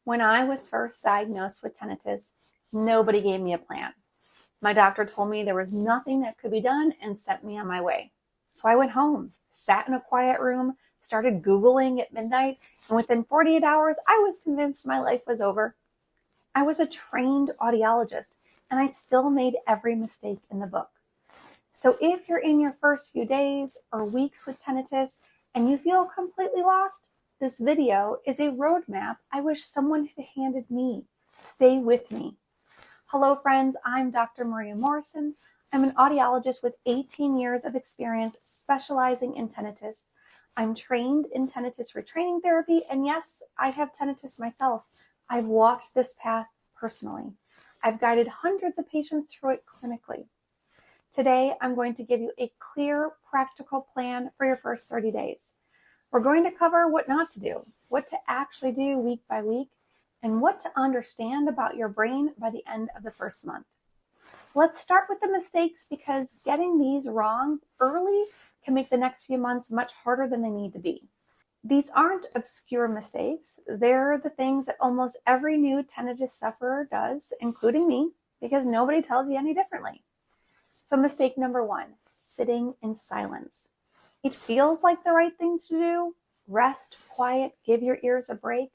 When I was first diagnosed with tinnitus, nobody gave me a plan. My doctor told me there was nothing that could be done and sent me on my way. So I went home, sat in a quiet room, started Googling at midnight, and within 48 hours, I was convinced my life was over. I was a trained audiologist, and I still made every mistake in the book. So if you're in your first few days or weeks with tinnitus and you feel completely lost, this video is a roadmap I wish someone had handed me. Stay with me. Hello friends, I'm Dr. Maria Morrison. I'm an audiologist with 18 years of experience specializing in tinnitus. I'm trained in Tinnitus Retraining Therapy, and yes, I have tinnitus myself. I've walked this path personally. I've guided hundreds of patients through it clinically. Today, I'm going to give you a clear, practical plan for your first 30 days. We're going to cover what not to do, what to actually do week by week, and what to understand about your brain by the end of the first month. Let's start with the mistakes, because getting these wrong early can make the next few months much harder than they need to be. These aren't obscure mistakes. They're the things that almost every new tinnitus sufferer does, including me, because nobody tells you any differently. So mistake number 1, sitting in silence. It feels like the right thing to do. Rest, quiet, give your ears a break.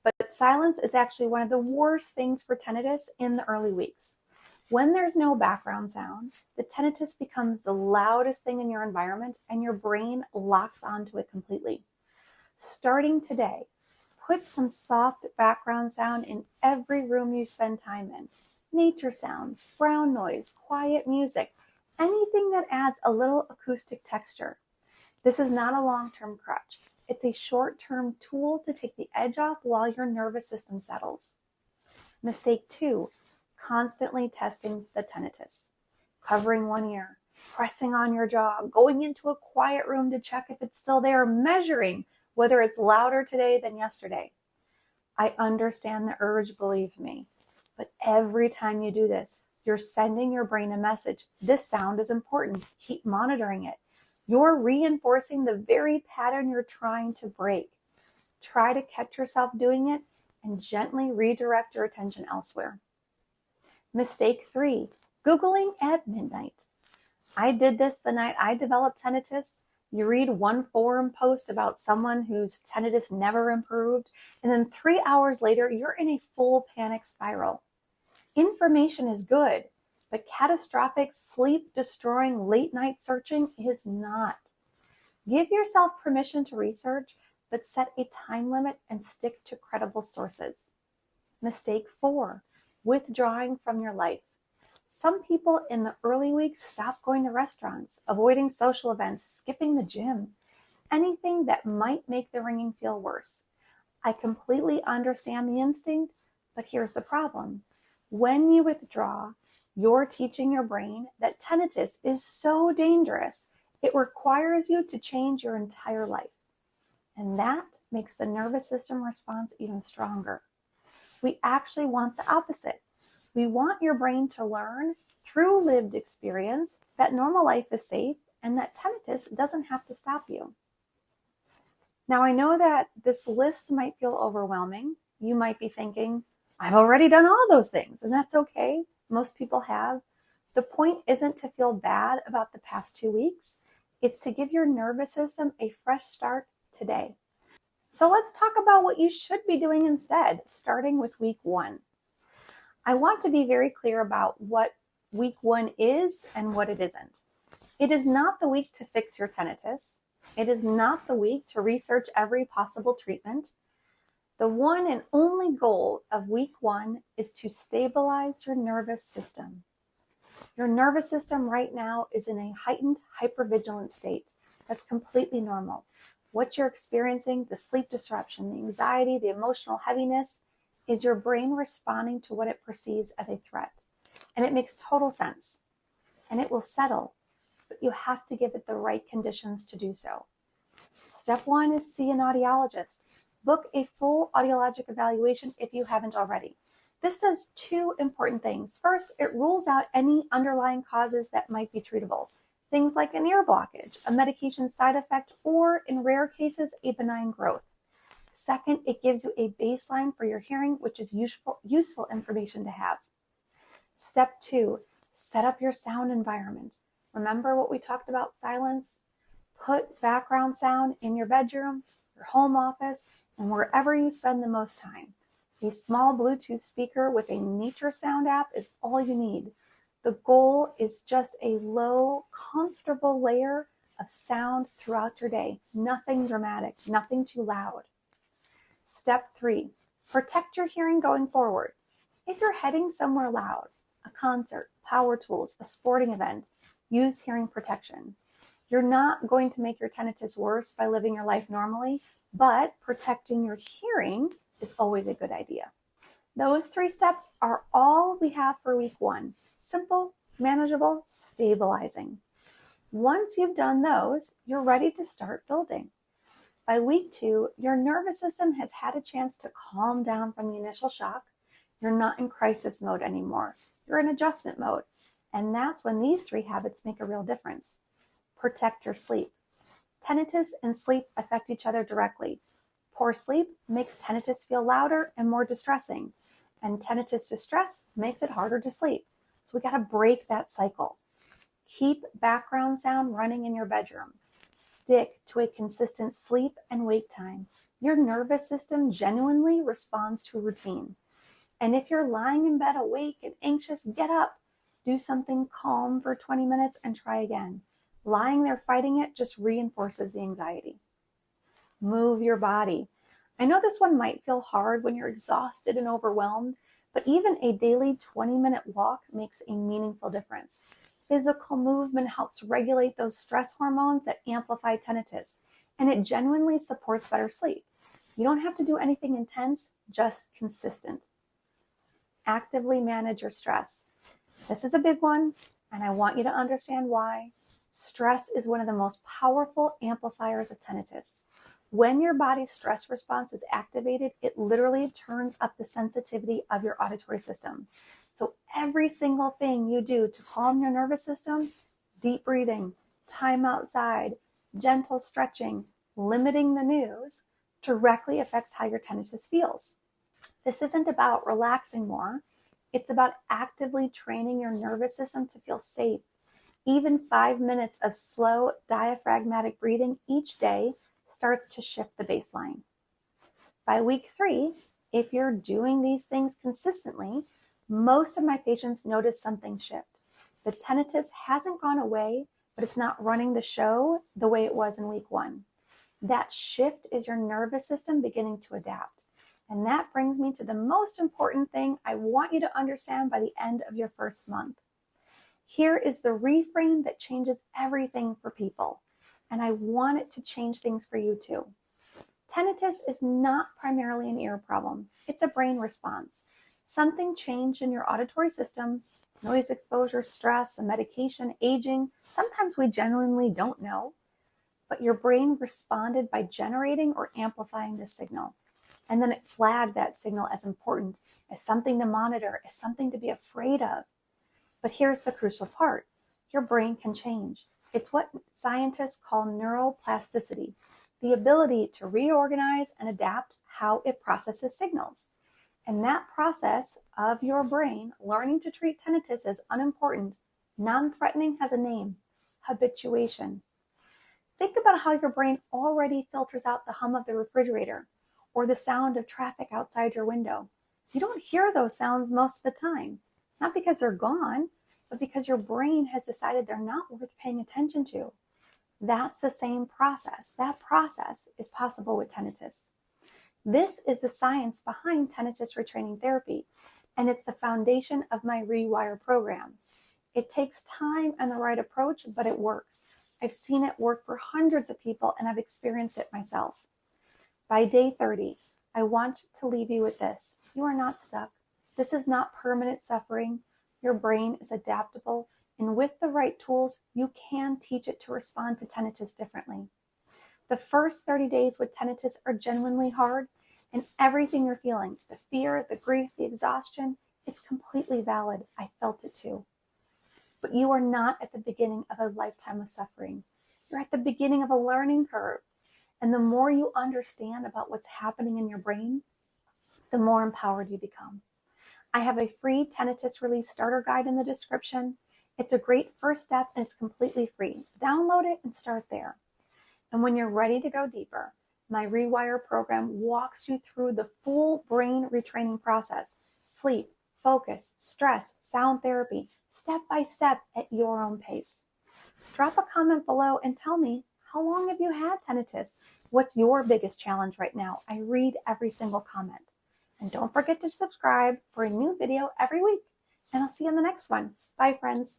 But silence is actually one of the worst things for tinnitus in the early weeks. When there's no background sound, the tinnitus becomes the loudest thing in your environment and your brain locks onto it completely. Starting today, put some soft background sound in every room you spend time in. Nature sounds, brown noise, quiet music, anything that adds a little acoustic texture. This is not a long-term crutch. It's a short-term tool to take the edge off while your nervous system settles. Mistake 2, constantly testing the tinnitus. Covering one ear, pressing on your jaw, going into a quiet room to check if it's still there, measuring whether it's louder today than yesterday. I understand the urge, believe me. But every time you do this, you're sending your brain a message. This sound is important. Keep monitoring it. You're reinforcing the very pattern you're trying to break. Try to catch yourself doing it and gently redirect your attention elsewhere. Mistake 3, Googling at midnight. I did this the night I developed tinnitus. You read one forum post about someone whose tinnitus never improved, and then 3 hours later, you're in a full panic spiral. Information is good, but catastrophic, sleep-destroying late-night searching is not. Give yourself permission to research, but set a time limit and stick to credible sources. Mistake 4, withdrawing from your life. Some people in the early weeks stop going to restaurants, avoiding social events, skipping the gym, anything that might make the ringing feel worse. I completely understand the instinct, but here's the problem. When you withdraw, you're teaching your brain that tinnitus is so dangerous, it requires you to change your entire life. And that makes the nervous system response even stronger. We actually want the opposite. We want your brain to learn through lived experience that normal life is safe and that tinnitus doesn't have to stop you. Now, I know that this list might feel overwhelming. You might be thinking, I've already done all those things, and that's okay. Most people have. The point isn't to feel bad about the past 2 weeks. It's to give your nervous system a fresh start today. So let's talk about what you should be doing instead, starting with week 1. I want to be very clear about what week 1 is and what it isn't. It is not the week to fix your tinnitus. It is not the week to research every possible treatment. The one and only goal of week 1 is to stabilize your nervous system. Your nervous system right now is in a heightened hypervigilant state. That's completely normal. What you're experiencing, the sleep disruption, the anxiety, the emotional heaviness, is your brain responding to what it perceives as a threat. And it makes total sense. And it will settle, but you have to give it the right conditions to do so. Step 1 is see an audiologist. Book a full audiologic evaluation if you haven't already. This does 2 important things. First, it rules out any underlying causes that might be treatable. Things like an ear blockage, a medication side effect, or in rare cases, a benign growth. Second, it gives you a baseline for your hearing, which is useful information to have. Step 2, set up your sound environment. Remember what we talked about silence? Put background sound in your bedroom, your home office, and wherever you spend the most time. A small Bluetooth speaker with a nature sound app is all you need. The goal is just a low, comfortable layer of sound throughout your day. Nothing dramatic, nothing too loud. Step 3, protect your hearing going forward. If you're heading somewhere loud, a concert, power tools, a sporting event, use hearing protection. You're not going to make your tinnitus worse by living your life normally, but protecting your hearing is always a good idea. Those 3 steps are all we have for week 1. Simple, manageable, stabilizing. Once you've done those, you're ready to start building. By week 2, your nervous system has had a chance to calm down from the initial shock. You're not in crisis mode anymore. You're in adjustment mode. And that's when these 3 habits make a real difference. Protect your sleep. Tinnitus and sleep affect each other directly. Poor sleep makes tinnitus feel louder and more distressing. And tinnitus distress makes it harder to sleep. So we got to break that cycle. Keep background sound running in your bedroom. Stick to a consistent sleep and wake time. Your nervous system genuinely responds to routine. And if you're lying in bed awake and anxious, get up. Do something calm for 20 minutes and try again. Lying there fighting it just reinforces the anxiety. Move your body. I know this one might feel hard when you're exhausted and overwhelmed, but even a daily 20-minute walk makes a meaningful difference. Physical movement helps regulate those stress hormones that amplify tinnitus, and it genuinely supports better sleep. You don't have to do anything intense, just consistent. Actively manage your stress. This is a big one, and I want you to understand why. Stress is one of the most powerful amplifiers of tinnitus. When your body's stress response is activated, it literally turns up the sensitivity of your auditory system. So every single thing you do to calm your nervous system, deep breathing, time outside, gentle stretching, limiting the news, directly affects how your tinnitus feels. This isn't about relaxing more. It's about actively training your nervous system to feel safe. Even 5 minutes of slow diaphragmatic breathing each day starts to shift the baseline. By week 3, if you're doing these things consistently, most of my patients notice something shift. The tinnitus hasn't gone away, but it's not running the show the way it was in week 1. That shift is your nervous system beginning to adapt. And that brings me to the most important thing I want you to understand by the end of your first month. Here is the reframe that changes everything for people. And I want it to change things for you too. Tinnitus is not primarily an ear problem. It's a brain response. Something changed in your auditory system, noise exposure, stress, a medication, aging. Sometimes we genuinely don't know, but your brain responded by generating or amplifying this signal. And then it flagged that signal as important, as something to monitor, as something to be afraid of. But here's the crucial part. Your brain can change. It's what scientists call neuroplasticity, the ability to reorganize and adapt how it processes signals. And that process of your brain learning to treat tinnitus as unimportant, non-threatening has a name: habituation. Think about how your brain already filters out the hum of the refrigerator or the sound of traffic outside your window. You don't hear those sounds most of the time, not because they're gone, but because your brain has decided they're not worth paying attention to. That's the same process. That process is possible with tinnitus. This is the science behind Tinnitus Retraining Therapy, and it's the foundation of my Rewire program. It takes time and the right approach, but it works. I've seen it work for hundreds of people, and I've experienced it myself. By day 30, I want to leave you with this. You are not stuck. This is not permanent suffering. Your brain is adaptable, and with the right tools, you can teach it to respond to tinnitus differently. The first 30 days with tinnitus are genuinely hard, and everything you're feeling, the fear, the grief, the exhaustion, it's completely valid. I felt it too. But you are not at the beginning of a lifetime of suffering. You're at the beginning of a learning curve. And the more you understand about what's happening in your brain, the more empowered you become. I have a free tinnitus relief starter guide in the description. It's a great first step and it's completely free. Download it and start there. And when you're ready to go deeper, my Rewire program walks you through the full brain retraining process: sleep, focus, stress, sound therapy, step by step at your own pace. Drop a comment below and tell me, how long have you had tinnitus? What's your biggest challenge right now? I read every single comment. And don't forget to subscribe for a new video every week. And I'll see you in the next one. Bye, friends.